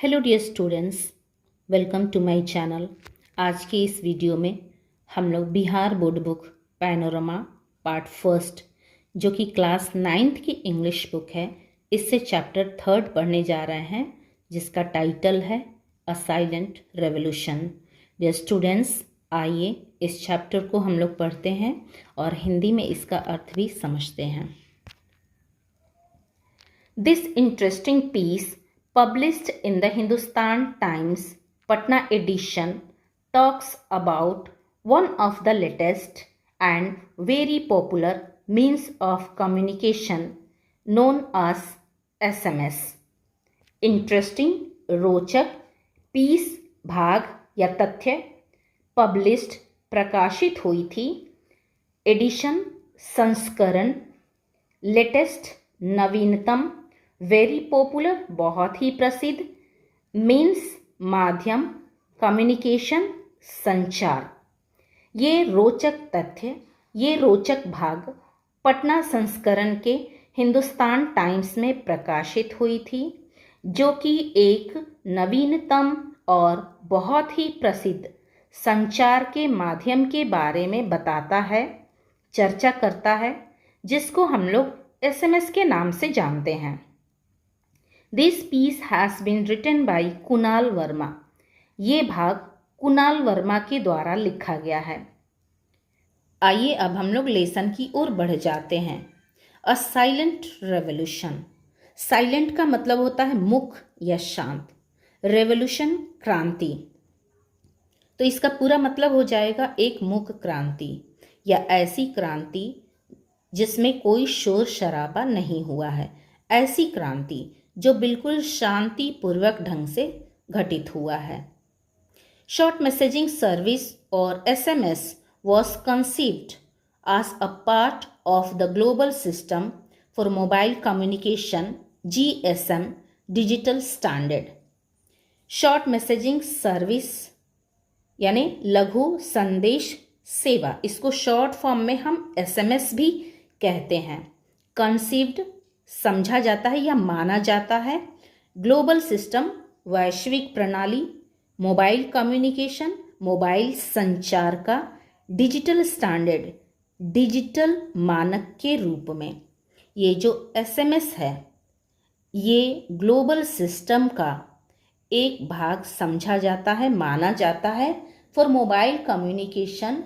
Hello dear students, welcome to my channel. आज के इस वीडियो में हम लोग Bihar board book panorama part first जो कि क्लास 9th की इंग्लिश बुक है, इससे चैप्टर 3 पढ़ने जा रहे हैं, जिसका टाइटल है a silent revolution. Dear students, आइए इस चैप्टर को हम लोग पढ़ते हैं और हिंदी में इसका अर्थ भी समझते हैं। This interesting piece published in the Hindustan Times Patna edition talks about one of the latest and very popular means of communication known as SMS. Interesting, रोचक, पीस भाग या तथ्य, पब्लिश्ड प्रकाशित हुई थी, एडिशन संस्करण, लेटेस्ट नवीनतम, वेरी पॉपुलर बहुत ही प्रसिद्ध, मीन्स माध्यम, कम्युनिकेशन संचार। ये रोचक तथ्य, ये रोचक भाग पटना संस्करण के हिंदुस्तान टाइम्स में प्रकाशित हुई थी, जो कि एक नवीनतम और बहुत ही प्रसिद्ध संचार के माध्यम के बारे में बताता है, चर्चा करता है, जिसको हम लोग SMS के नाम से जानते हैं। This piece has been written by Kunal Verma. ये भाग कुणाल वर्मा के द्वारा लिखा गया है। आइए अब हम लोग लेसन की ओर बढ़ जाते हैं। अ साइलेंट रेवोल्यूशन। साइलेंट का मतलब होता है मुख या शांत, रेवोल्यूशन क्रांति, तो इसका पूरा मतलब हो जाएगा एक मुख क्रांति या ऐसी क्रांति जिसमें कोई शोर शराबा नहीं हुआ है, ऐसी क्रांति जो बिल्कुल शांतिपूर्वक ढंग से घटित हुआ है। शॉर्ट मैसेजिंग सर्विस और SMS was conceived as a part of the global system for mobile communication GSM digital standard। Short messaging service यानी लघु संदेश सेवा, इसको शॉर्ट फॉर्म में हम SMS भी कहते हैं। कंसीव्ड समझा जाता है या माना जाता है, ग्लोबल सिस्टम वैश्विक प्रणाली, मोबाइल कम्युनिकेशन मोबाइल संचार का, डिजिटल स्टैंडर्ड डिजिटल मानक के रूप में। ये जो SMS है ये ग्लोबल सिस्टम का एक भाग समझा जाता है, माना जाता है, for mobile communication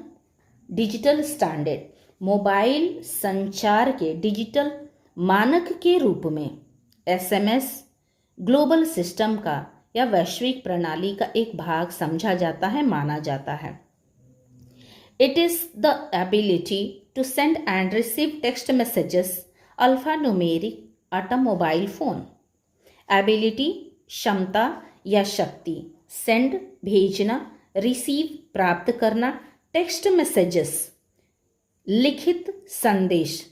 digital standard, mobile संचार के डिजिटल मानक के रूप में SMS ग्लोबल सिस्टम का या वैश्विक प्रणाली का एक भाग समझा जाता है, माना जाता है। It is the ability to send and receive text messages alphanumeric at a mobile phone. Ability क्षमता या शक्ति, सेंड भेजना, रिसीव प्राप्त करना, टेक्स्ट मैसेजेस लिखित संदेश,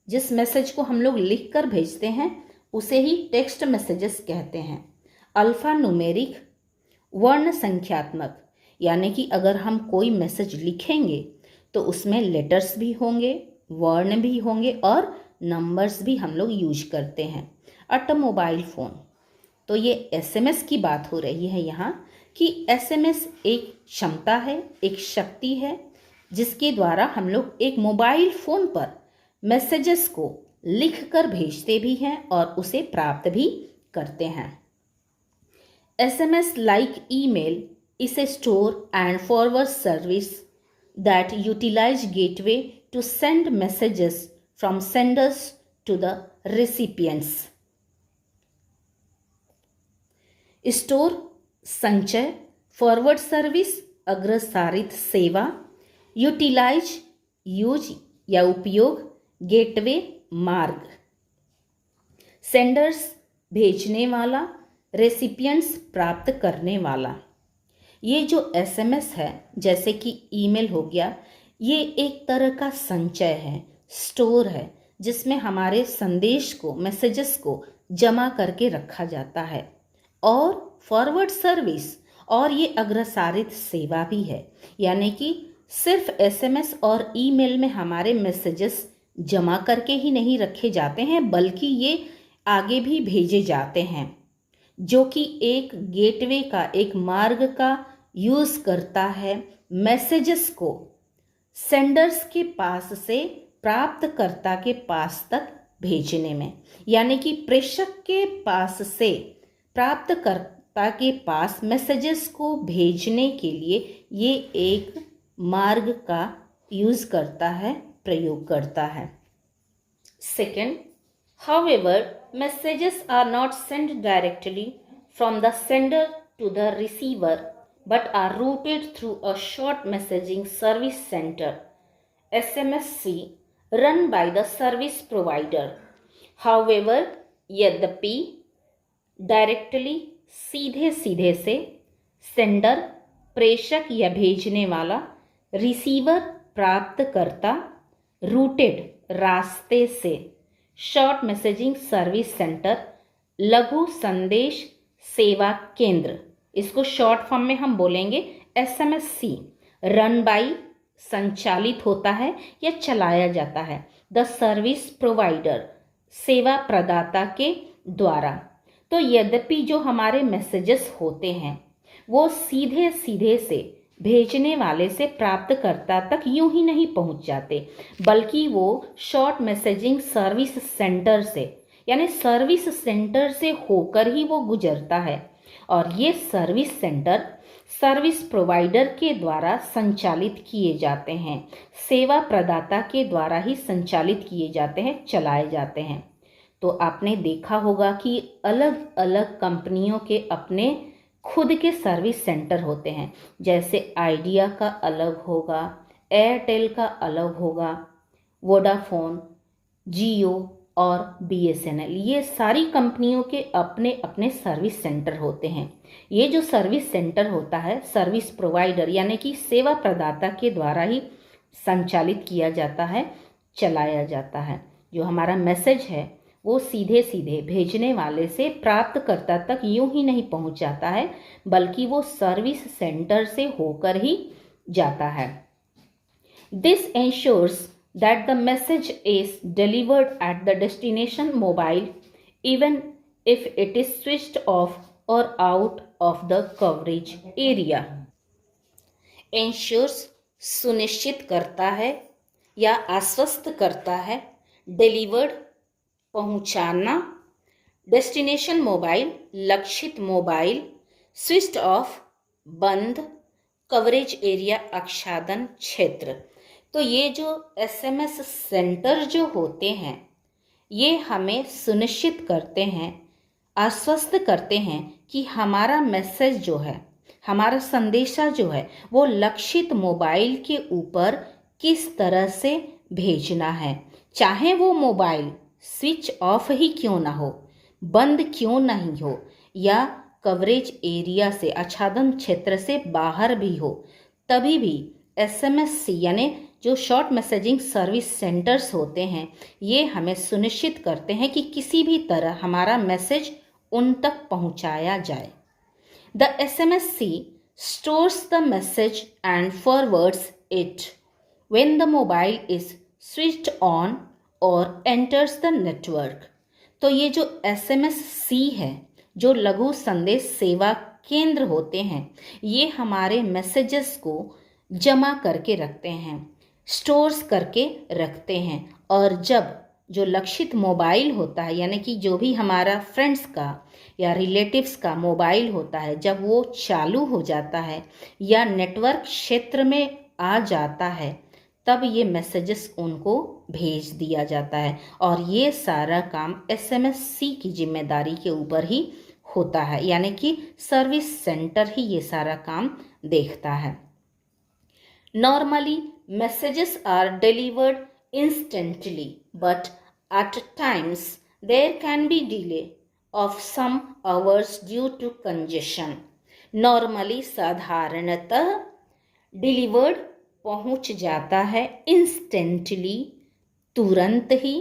जिस मैसेज को हम लोग लिख कर भेजते हैं उसे ही टेक्स्ट मैसेजेस कहते हैं। अल्फा न्यूमेरिक वर्ण संख्यात्मक, यानी कि अगर हम कोई मैसेज लिखेंगे तो उसमें लेटर्स भी होंगे, वर्ण भी होंगे और नंबर्स भी हम लोग यूज करते हैं। अट मोबाइल फ़ोन, तो ये SMS की बात हो रही है यहाँ कि SMS एक क्षमता है, एक शक्ति है, जिसके द्वारा हम लोग एक मोबाइल फ़ोन पर मैसेजेस को लिखकर भेजते भी हैं और उसे प्राप्त भी करते हैं। SMS like email is a store and forward service that utilize gateway to send messages from senders to the recipients। Store संचय, फॉरवर्ड सर्विस अग्रसारित सेवा, यूटिलाइज यूज या उपयोग, गेटवे मार्ग, सेंडर्स भेजने वाला, रेसिपिएंट्स प्राप्त करने वाला। ये जो SMS है, जैसे कि ईमेल हो गया, ये एक तरह का संचय है, स्टोर है, जिसमें हमारे संदेश को, मैसेजेस को जमा करके रखा जाता है। और फॉरवर्ड सर्विस, और ये अग्रसारित सेवा भी है, यानी कि सिर्फ SMS और ईमेल में हमारे मैसेजेस जमा करके ही नहीं रखे जाते हैं, बल्कि ये आगे भी भेजे जाते हैं। जो कि एक गेटवे का, एक मार्ग का यूज़ करता है मैसेजेस को सेंडर्स के पास से प्राप्तकर्ता के पास तक भेजने में। यानी कि प्रेषक के पास से प्राप्तकर्ता के पास मैसेजेस को भेजने के लिए ये एक मार्ग का यूज़ करता है, प्रयोग करता है। Second, however, messages are not sent directly from the sender to the receiver but are routed through a short messaging service center SMSC run by the service provider. However, यद्यपि डायरेक्टली सीधे सीधे से sender प्रेषक या भेजने वाला, receiver प्राप्तकर्ता, rooted रास्ते से, शॉर्ट मैसेजिंग सर्विस सेंटर लघु संदेश सेवा केंद्र, इसको शॉर्ट फॉर्म में हम बोलेंगे SMSC, रन बाई संचालित होता है या चलाया जाता है, द सर्विस प्रोवाइडर सेवा प्रदाता के द्वारा। तो यद्यपि जो हमारे मैसेजेस होते हैं वो सीधे सीधे से भेजने वाले से प्राप्तकर्ता तक यूं ही नहीं पहुंच जाते, बल्कि वो शॉर्ट मैसेजिंग सर्विस सेंटर से, यानी सर्विस सेंटर से होकर ही वो गुजरता है। और ये सर्विस सेंटर सर्विस प्रोवाइडर के द्वारा संचालित किए जाते हैं, सेवा प्रदाता के द्वारा ही संचालित किए जाते हैं, चलाए जाते हैं। तो आपने देखा होगा कि अलग अलग कंपनियों के अपने खुद के सर्विस सेंटर होते हैं, जैसे आइडिया का अलग होगा, एयरटेल का अलग होगा, वोडाफोन, जियो और BSNL, ये सारी कंपनियों के अपने अपने सर्विस सेंटर होते हैं। ये जो सर्विस सेंटर होता है सर्विस प्रोवाइडर यानी कि सेवा प्रदाता के द्वारा ही संचालित किया जाता है, चलाया जाता है। जो हमारा मैसेज है वो सीधे सीधे भेजने वाले से प्राप्तकर्ता तक यूं ही नहीं पहुंच जाता है, बल्कि वो सर्विस सेंटर से होकर ही जाता है। This ensures that the message is delivered at the destination mobile even if it is switched off or out of the coverage area. Ensures सुनिश्चित करता है या आश्वस्त करता है, delivered पहुंचाना, डेस्टिनेशन मोबाइल लक्षित मोबाइल, स्विच्ड ऑफ बंद, कवरेज एरिया आच्छादन क्षेत्र। तो ये जो SMS सेंटर जो होते हैं ये हमें सुनिश्चित करते हैं, आश्वस्त करते हैं कि हमारा मैसेज जो है, हमारा संदेशा जो है वो लक्षित मोबाइल के ऊपर किस तरह से भेजना है, चाहे वो मोबाइल स्विच ऑफ ही क्यों ना हो, बंद क्यों नहीं हो, या कवरेज एरिया से, आच्छादन क्षेत्र से बाहर भी हो, तभी भी SMSC यानी जो शॉर्ट मैसेजिंग सर्विस सेंटर्स होते हैं ये हमें सुनिश्चित करते हैं कि किसी भी तरह हमारा मैसेज उन तक पहुंचाया जाए। The SMSC stores the message and forwards it when the mobile is switched on और एंटर्स द नेटवर्क। तो ये जो SMSC है, जो लघु संदेश सेवा केंद्र होते हैं, ये हमारे मैसेजेस को जमा करके रखते हैं, स्टोर्स करके रखते हैं, और जब जो लक्षित मोबाइल होता है यानी कि जो भी हमारा फ्रेंड्स का या रिलेटिव्स का मोबाइल होता है, जब वो चालू हो जाता है या नेटवर्क क्षेत्र में आ जाता है, तब ये मैसेजेस उनको भेज दिया जाता है। और ये सारा काम SMSC की जिम्मेदारी के ऊपर ही होता है, यानी कि सर्विस सेंटर ही ये सारा काम देखता है। Normally messages are delivered instantly but at times there can be delay of some hours due to congestion. Normally साधारणतः डिलीवर्ड पहुंच जाता है इंस्टेंटली तुरंत ही,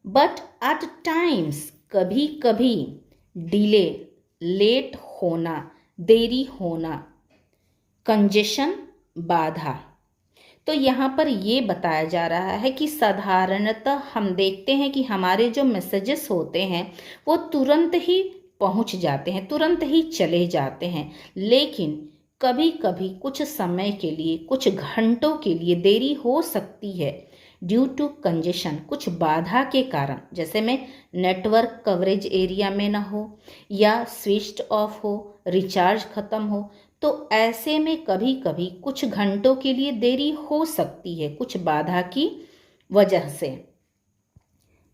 बट एट टाइम्स कभी कभी डिले लेट होना, देरी होना, कंजेशन बाधा। तो यहाँ पर ये बताया जा रहा है कि साधारणतः हम देखते हैं कि हमारे जो मैसेजेस होते हैं वो तुरंत ही पहुंच जाते हैं, तुरंत ही चले जाते हैं। लेकिन कभी कभी कुछ समय के लिए, कुछ घंटों के लिए देरी हो सकती है ड्यू टू कंजेशन, कुछ बाधा के कारण, जैसे में नेटवर्क कवरेज एरिया में ना हो या स्विच्ड ऑफ हो, रिचार्ज खत्म हो। तो ऐसे में कभी कभी कुछ घंटों के लिए देरी हो सकती है कुछ बाधा की वजह से।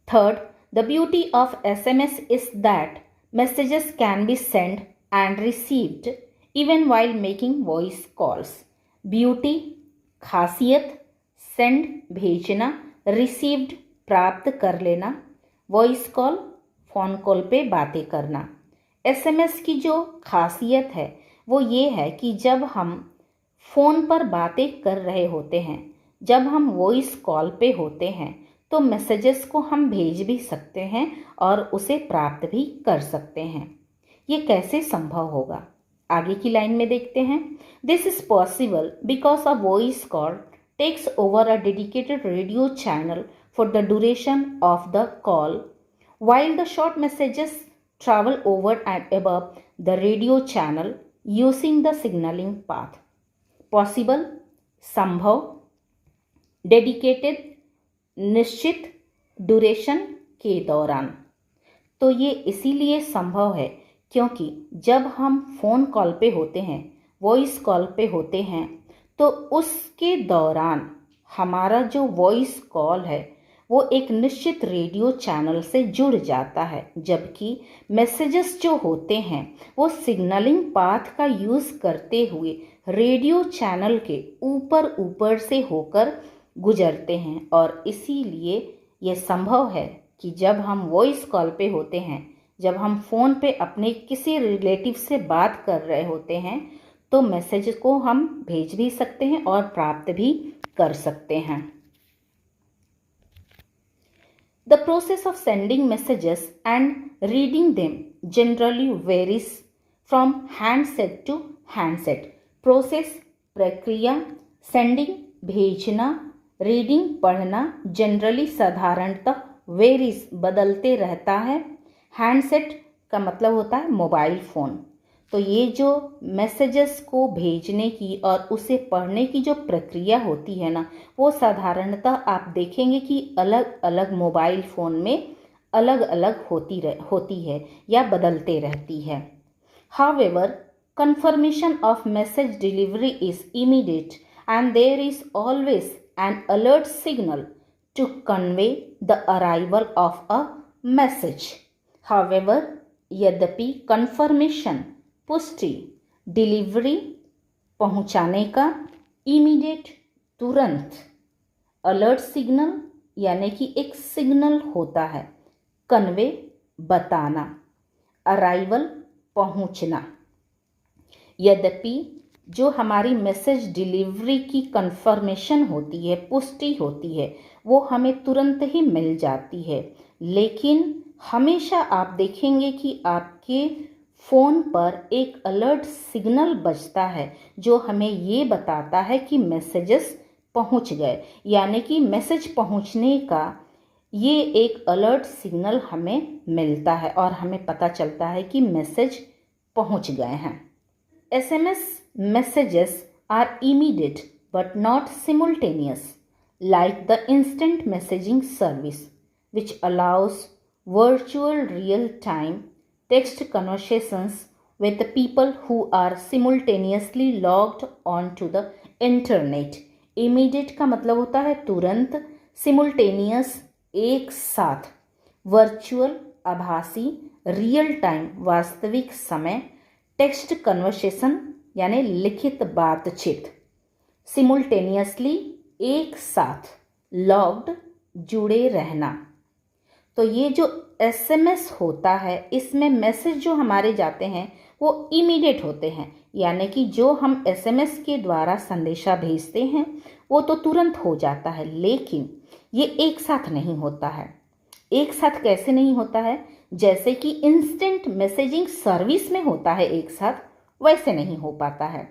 Third, the beauty of SMS is that messages can be sent and received even while making voice calls. Beauty, खासियत, सेंड भेजना, रिसीव्ड प्राप्त कर लेना, वॉइस कॉल फ़ोन कॉल पे बातें करना। SMS की जो खासियत है वो ये है कि जब हम फ़ोन पर बातें कर रहे होते हैं, जब हम वॉइस कॉल पे होते हैं, तो मैसेजेस को हम भेज भी सकते हैं और उसे प्राप्त भी कर सकते हैं। ये कैसे संभव होगा, आगे की लाइन में देखते हैं। This is possible because a voice call takes over a dedicated radio channel for the duration of the call, while the short messages travel over and above the radio channel using the signaling path. Possible, संभव, dedicated, निश्चित, duration के दौरान। तो ये इसीलिए संभव है क्योंकि जब हम फ़ोन कॉल पे होते हैं, वॉइस कॉल पे होते हैं, तो उसके दौरान हमारा जो वॉइस कॉल है वो एक निश्चित रेडियो चैनल से जुड़ जाता है, जबकि मैसेजेस जो होते हैं वो सिग्नलिंग पाथ का यूज़ करते हुए रेडियो चैनल के ऊपर से होकर गुजरते हैं। और इसीलिए ये संभव है कि जब हम वॉइस कॉल पे होते हैं, जब हम फ़ोन पे अपने किसी रिलेटिव से बात कर रहे होते हैं, तो मैसेज को हम भेज भी सकते हैं और प्राप्त भी कर सकते हैं। The process of sending messages and reading them generally varies from handset to handset. Process, प्रक्रिया, sending भेजना, reading पढ़ना, generally साधारणतः varies बदलते रहता है। हैंडसेट का मतलब होता है मोबाइल फ़ोन। तो ये जो मैसेजेस को भेजने की और उसे पढ़ने की जो प्रक्रिया होती है ना, वो साधारणतः आप देखेंगे कि अलग अलग मोबाइल फ़ोन में अलग अलग होती है या बदलते रहती है। However, confirmation of message delivery is immediate and there is always an alert signal to convey the arrival of a message. However, यद्यपि confirmation पुष्टि, डिलीवरी पहुंचाने का, इमीडिएट तुरंत, अलर्ट सिग्नल यानी कि एक सिग्नल होता है, कन्वे बताना, अराइवल पहुंचना। यद्यपि जो हमारी मैसेज डिलीवरी की कंफर्मेशन होती है, पुष्टि होती है, वो हमें तुरंत ही मिल जाती है, लेकिन हमेशा आप देखेंगे कि आपके फ़ोन पर एक अलर्ट सिग्नल बजता है जो हमें ये बताता है कि मैसेजेस पहुंच गए, यानी कि मैसेज पहुंचने का ये एक अलर्ट सिग्नल हमें मिलता है और हमें पता चलता है कि मैसेज पहुंच गए हैं। SMS messages are immediate but not simultaneous, like the instant messaging service, which allows virtual real-time text conversations with the people who are simultaneously logged onto the internet. Immediate का मतलब होता है तुरंत, simultaneous एक साथ, virtual आभासी, real time वास्तविक समय, टेक्स्ट कन्वर्सेशन यानी लिखित बातचीत, सिमुल्टेनियसली एक साथ, लॉग्ड जुड़े रहना। तो ये जो SMS होता है, इसमें मैसेज जो हमारे जाते हैं वो इमीडिएट होते हैं, यानी कि जो हम SMS के द्वारा संदेशा भेजते हैं वो तो तुरंत हो जाता है, लेकिन ये एक साथ नहीं होता है। एक साथ कैसे नहीं होता है? जैसे कि इंस्टेंट मैसेजिंग सर्विस में होता है एक साथ, वैसे नहीं हो पाता है।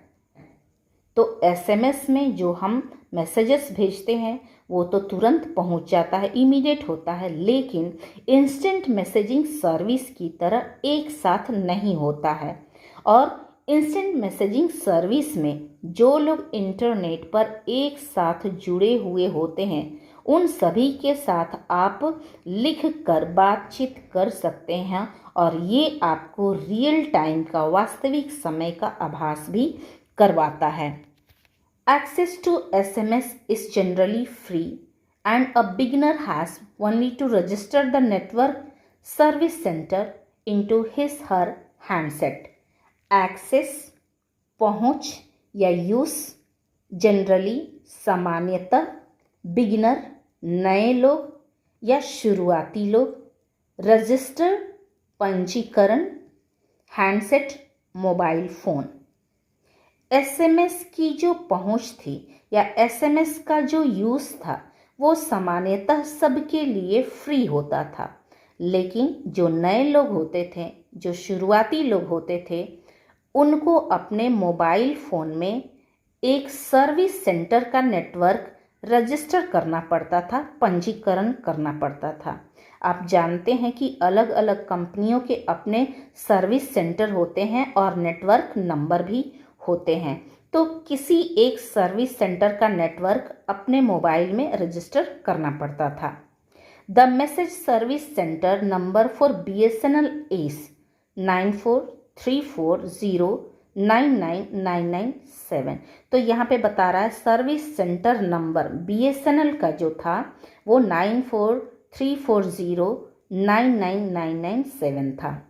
तो एसएमएस में जो हम मैसेजेस भेजते हैं वो तो तुरंत पहुंच जाता है, इमीडिएट होता है, लेकिन इंस्टेंट मैसेजिंग सर्विस की तरह एक साथ नहीं होता है। और इंस्टेंट मैसेजिंग सर्विस में जो लोग इंटरनेट पर एक साथ जुड़े हुए होते हैं उन सभी के साथ आप लिख कर बातचीत कर सकते हैं, और ये आपको रियल टाइम का, वास्तविक समय का आभास भी करवाता है। Access to SMS is generally free and a beginner has only to register the network service center into his her handset. Access पहुंच या यूज जनरली सामान्यतः बिगिनर नए लोग या शुरुआती लोग, रजिस्टर पंजीकरण, हैंडसेट मोबाइल फ़ोन। एसएमएस की जो पहुंच थी या एसएमएस का जो यूज़ था वो सामान्यतः सबके लिए फ्री होता था, लेकिन जो नए लोग होते थे, जो शुरुआती लोग होते थे, उनको अपने मोबाइल फ़ोन में एक सर्विस सेंटर का नेटवर्क रजिस्टर करना पड़ता था, पंजीकरण करना पड़ता था। आप जानते हैं कि अलग अलग कंपनियों के अपने सर्विस सेंटर होते हैं और नेटवर्क नंबर भी होते हैं, तो किसी एक सर्विस सेंटर का नेटवर्क अपने मोबाइल में रजिस्टर करना पड़ता था। The message service centre number for BSNL is 9434099997। तो यहाँ पे बता रहा है सर्विस सेंटर नंबर BSNL का जो था वो 9434099997 था।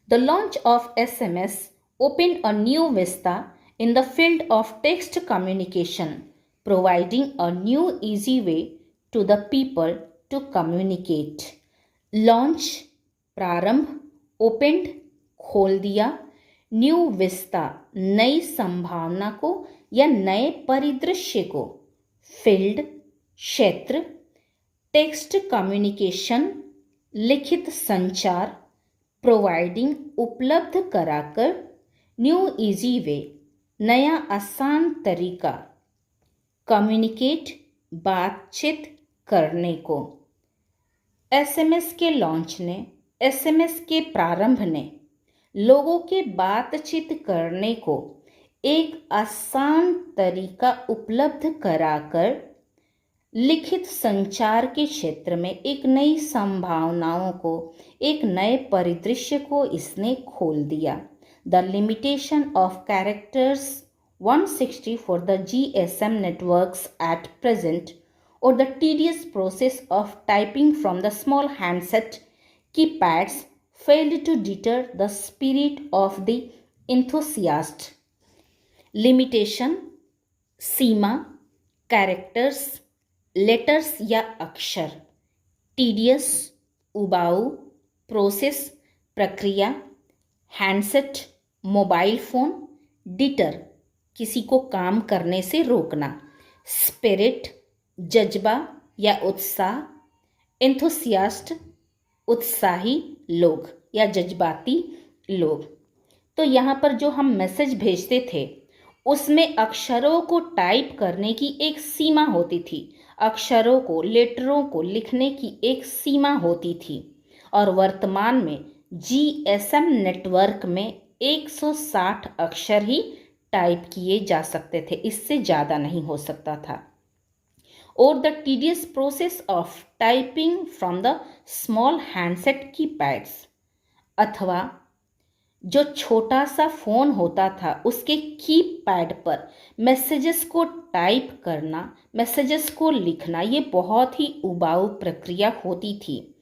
The launch of SMS opened a new vista in the field of text communication, providing a new easy way to the people to communicate. Launch प्रारंभ, opened खोल दिया, न्यू विस्ता नई संभावना को या नए परिदृश्य को, फील्ड क्षेत्र, टेक्स्ट कम्युनिकेशन लिखित संचार, प्रोवाइडिंग उपलब्ध कराकर, न्यू इजी वे नया आसान तरीका, कम्युनिकेट बातचीत करने को। एसएमएस के लॉन्च ने, एसएमएस के प्रारंभ ने लोगों के बातचीत करने को एक आसान तरीका उपलब्ध कराकर लिखित संचार के क्षेत्र में एक नई संभावनाओं को, एक नए परिदृश्य को इसने खोल दिया। The limitation of characters 160 for the GSM networks at present, or the tedious process of typing from the small handset keypads failed to deter the spirit of the enthusiast. Limitation Seema, characters letters या अक्षर, tedious उबाऊ, process प्रक्रिया, handset mobile phone, deter किसी को काम करने से रोकना, स्पिरिट जज्बा या उत्साह, एंथुसियास्ट उत्साही लोग या जज्बाती लोग। तो यहाँ पर जो हम मैसेज भेजते थे उसमें अक्षरों को टाइप करने की एक सीमा होती थी, अक्षरों को, लेटरों को लिखने की एक सीमा होती थी, और वर्तमान में GSM नेटवर्क में 160 अक्षर ही टाइप किए जा सकते थे, इससे ज़्यादा नहीं हो सकता था। और the tedious process of typing from the small handset keypads, अथवा जो छोटा सा फ़ोन होता था उसके कीपैड पर मैसेजेस को टाइप करना, मैसेजेस को लिखना, ये बहुत ही उबाऊ प्रक्रिया होती थी।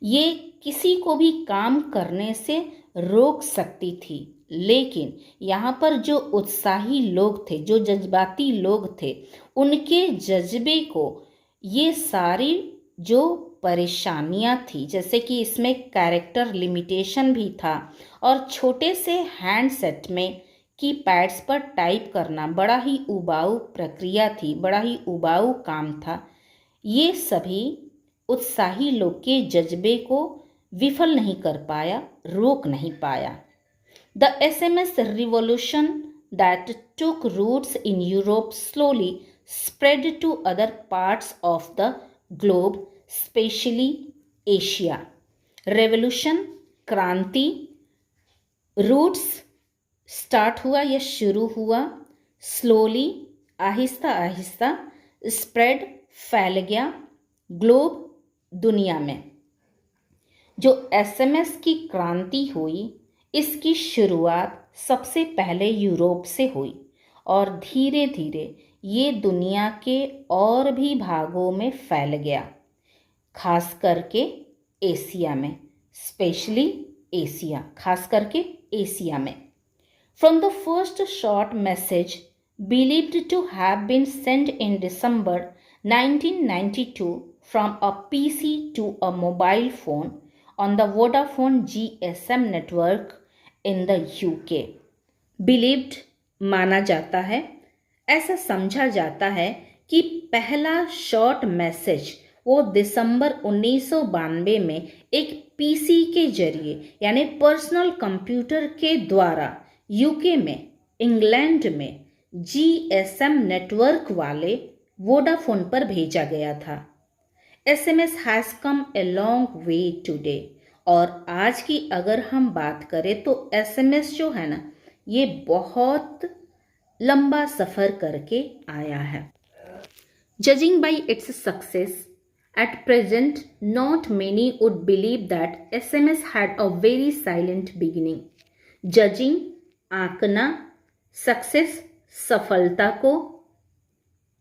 ये किसी को भी काम करने से रोक सकती थी, लेकिन यहाँ पर जो उत्साही लोग थे, जो जज्बाती लोग थे, उनके जज्बे को ये सारी जो परेशानियाँ थी, जैसे कि इसमें कैरेक्टर लिमिटेशन भी था और छोटे से हैंडसेट में कीपैड्स पर टाइप करना बड़ा ही उबाऊ प्रक्रिया थी, बड़ा ही उबाऊ काम था। ये सभी उत्साही लोग के जज्बे को विफल नहीं कर पाया, रोक नहीं पाया। The SMS revolution that took roots in Europe slowly spread to other parts of the globe, especially Asia. Revolution, क्रांति, रूट्स स्टार्ट हुआ या शुरू हुआ, स्लोली आहिस्ता आहिस्ता, स्प्रेड फैल गया, ग्लोब दुनिया में। जो एसएमएस की क्रांति हुई इसकी शुरुआत सबसे पहले यूरोप से हुई और धीरे धीरे ये दुनिया के और भी भागों में फैल गया, खास करके एशिया में, स्पेशली एशिया, खास करके एशिया में। From the first short message believed to have been sent in December 1992 from a PC to a mobile phone on the Vodafone GSM network in the UK. Believed माना जाता है, ऐसा समझा जाता है कि पहला शॉर्ट मैसेज वो दिसंबर 1992 में एक पीसी के जरिए यानी पर्सनल कंप्यूटर के द्वारा यूके में, इंग्लैंड में जीएसएम नेटवर्क वाले वोडाफोन पर भेजा गया था। SMS has come a long way today, और आज की अगर हम बात करें तो एसएमएस जो है ना, ये बहुत लंबा सफ़र करके आया है। Judging by its success, at present not many would believe that SMS had a very silent beginning. Judging आंकना, सक्सेस सफलता को,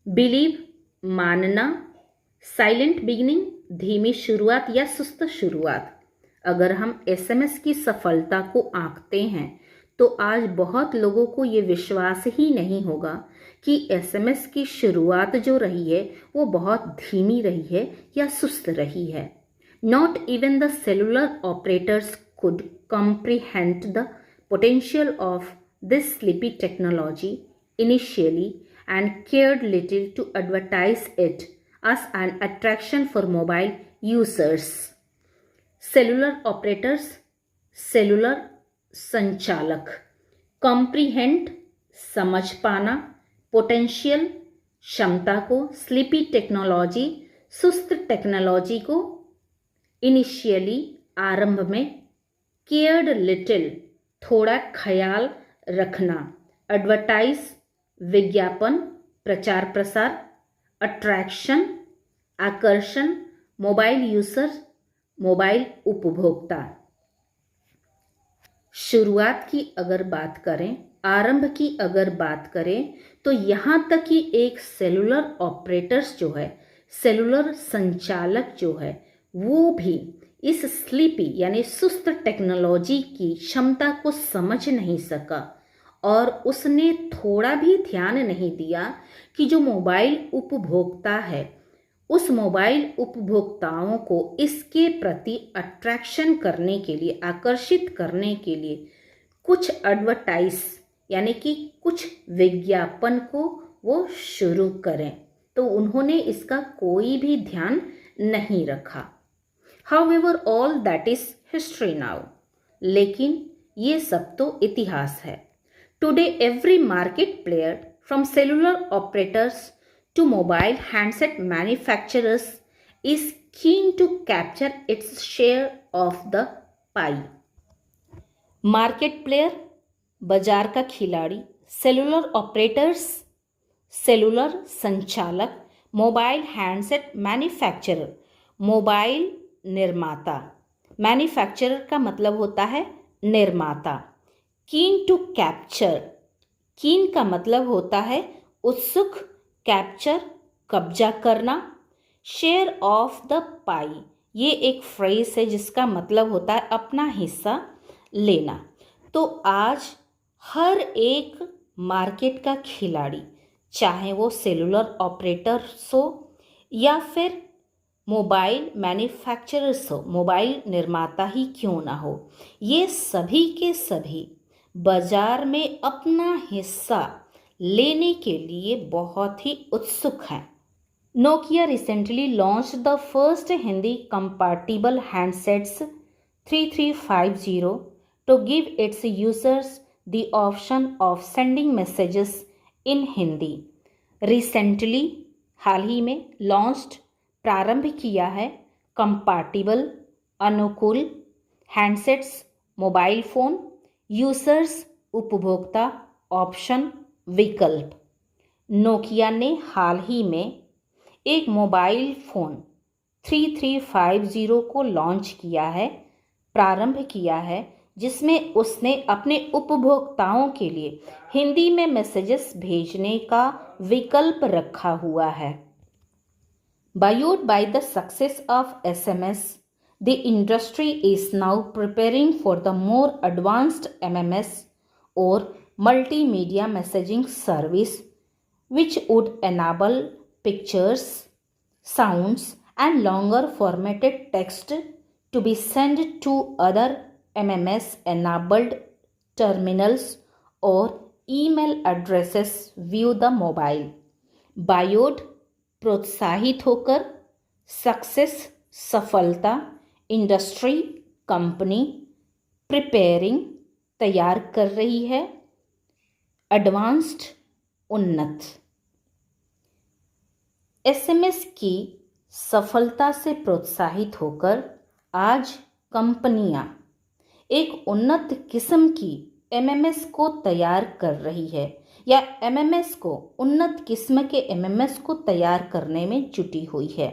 बिलीव मानना, साइलेंट बिगिनिंग धीमी शुरुआत या सुस्त शुरुआत। अगर हम एसएमएस की सफलता को आंकते हैं तो आज बहुत लोगों को ये विश्वास ही नहीं होगा कि एसएमएस की शुरुआत जो रही है वो बहुत धीमी रही है या सुस्त रही है। Not even the cellular operators could comprehend the potential of this sleepy technology initially and cared little to advertise it as an attraction for mobile users. Cellular operators, cellular संचालक, comprehend समझ पाना, पोटेंशियल क्षमता को, sleepy technology सुस्त technology को, initially आरंभ में, cared little थोड़ा ख्याल रखना, एडवर्टाइज विज्ञापन प्रचार प्रसार, अट्रैक्शन आकर्षण, मोबाइल यूजर मोबाइल उपभोक्ता। शुरुआत की अगर बात करें, आरंभ की अगर बात करें तो यहाँ तक कि एक सेलुलर ऑपरेटर्स जो है, सेलुलर संचालक जो है, वो भी इस स्लीपी यानी सुस्त टेक्नोलॉजी की क्षमता को समझ नहीं सका और उसने थोड़ा भी ध्यान नहीं दिया कि जो मोबाइल उपभोक्ता है, उस मोबाइल उपभोक्ताओं को इसके प्रति अट्रैक्शन करने के लिए, आकर्षित करने के लिए कुछ एडवर्टाइज यानी कि कुछ विज्ञापन को वो शुरू करें, तो उन्होंने इसका कोई भी ध्यान नहीं रखा। However, all that is history now. लेकिन ये सब तो इतिहास है। Today, every market player from cellular operators to mobile handset manufacturers is keen to capture its share of the pie. Market player बाजार का खिलाड़ी, सेलुलर ऑपरेटर्स सेलुलर संचालक, मोबाइल हैंडसेट मैन्युफैक्चरर मोबाइल निर्माता, मैन्युफैक्चरर का मतलब होता है निर्माता। कीन टू कैप्चर, कीन का मतलब होता है उत्सुक, कैप्चर कब्जा करना, शेयर ऑफ द पाई ये एक फ्रेज है जिसका मतलब होता है अपना हिस्सा लेना। तो आज हर एक मार्केट का खिलाड़ी, चाहे वो सेलुलर ऑपरेटर्स हो या फिर मोबाइल मैन्युफैक्चरर्स हो, मोबाइल निर्माता ही क्यों ना हो, ये सभी के सभी बाजार में अपना हिस्सा लेने के लिए बहुत ही उत्सुक हैं। Nokia recently launch the first Hindi compatible handsets 3350 to give its users the option of sending messages in Hindi. Recently, हाल ही में launched प्रारंभ किया है compatible अनुकूल handsets मोबाइल फ़ोन यूजर्स उपभोक्ता ऑप्शन विकल्प। नोकिया ने हाल ही में एक मोबाइल फ़ोन 3350 को लॉन्च किया है, प्रारंभ किया है, जिसमें उसने अपने उपभोक्ताओं के लिए हिंदी में मैसेजेस भेजने का विकल्प रखा हुआ है। Buoyed by the success of SMS, the industry is now preparing for the more advanced MMS or multimedia messaging service, which would enable pictures, sounds, and longer formatted text to be sent to other MMS-enabled terminals or email addresses via the mobile. Buoyed प्रोत्साहित होकर, success सफलता, industry company, preparing तैयार कर रही है, advanced उन्नत। SMS की सफलता से प्रोत्साहित होकर आज कंपनियां एक उन्नत किस्म की एमएमएस को तैयार कर रही है या एमएमएस को उन्नत किस्म के एमएमएस को तैयार करने में जुटी हुई है।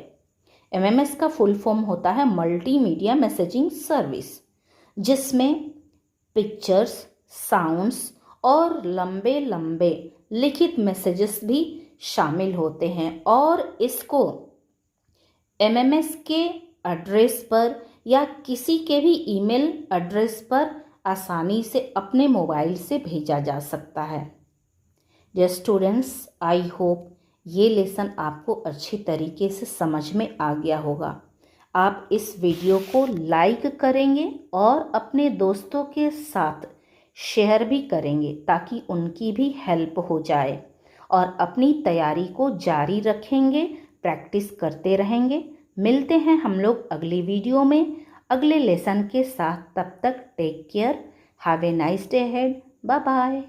एमएमएस का फुल फॉर्म होता है मल्टीमीडिया मैसेजिंग सर्विस, जिसमें पिक्चर्स, साउंड्स और लंबे लंबे लिखित मैसेजेस भी शामिल होते हैं और इसको एमएमएस के एड्रेस पर या किसी के भी ईमेल एड्रेस पर आसानी से अपने मोबाइल से भेजा जा सकता है। डियर स्टूडेंट्स, आई होप ये लेसन आपको अच्छी तरीके से समझ में आ गया होगा। आप इस वीडियो को लाइक करेंगे और अपने दोस्तों के साथ शेयर भी करेंगे ताकि उनकी भी हेल्प हो जाए और अपनी तैयारी को जारी रखेंगे, प्रैक्टिस करते रहेंगे। मिलते हैं हम लोग अगली वीडियो में अगले लेसन के साथ। तब तक take care, have a nice day ahead, bye bye.